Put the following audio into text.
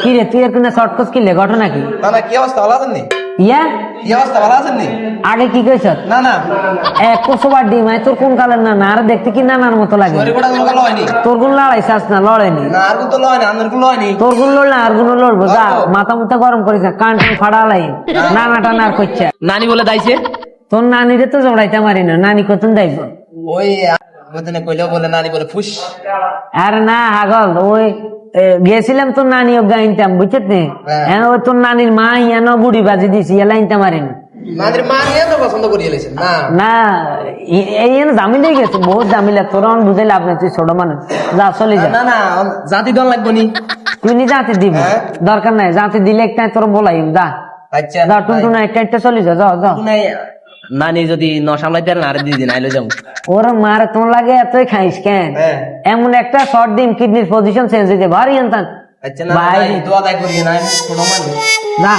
কি রে তুই এখানে শর্টকট কিলে ঘটনা কি? না না, কি অবস্থা ভালো আছেন নি? ইয়া কি অবস্থা ভালো আছেন নি? আগে কি কইছ? না না, এক কোসবার ডিম আয় তোর কোন কালের না আর দেখতে কি নানার মতো লাগে। সরি কোটা গুলো ভালো হয়নি। তোর গুণ লড়াই চাস না, লড়াইনি। না আর গুলো হয়নি, আন্দার গুলো হয়নি। তোর গুণ লড়লে আর গুণ লড়বো, যা লড়বো। মাথা মুথা গরম করিস না, কান টান ফাড়া লাই নানা টানা আর করছে। নানি বলে দাইছে তোর নানিরে তো জড়াইতে মারি না, নানি কতন যাইব? ওই বদনে কইলেও বলে নানি বলে ফুস। আর না হাগল ওই গেছিলাম তোর নানি ও গাইনতাম বুঝছিস নি? হ্যাঁ ওই তোর নানির মা ইয়ান বুড়ি বাজি দিছি এলাইনতে মারি না। নানির মা নিয়ে তো পছন্দ করিয়ে লেছেন না? না এই জামিলাই গেছে, বহুত জামিলা, তোর বুঝে লাভ নেই, তুই ছোট মানুষ, যা চলে যা। না না, জাতি দল লাগবো নি। তুই নি জাতি দিবি, হ্যাঁ। দরকার নাই, জাতি দিলে একটা তোর বলাই যা আচ্ছা যা, টুনটুনা একটা চলে যা, যাও যাও। নানি যদি ন সামলাইতে পারে না আরে দিদি আইলো যাবো। ওর মার তোমার লাগে এতই খাইস কেন? হ্যাঁ। এমন একটা শর্ট দিন কিডনির পজিশন চেঞ্জ হইতে ভারী আনতাম আচ্ছা না ভাই। দোয়া দায় করিয়ে না, ছোট মানুষ। যা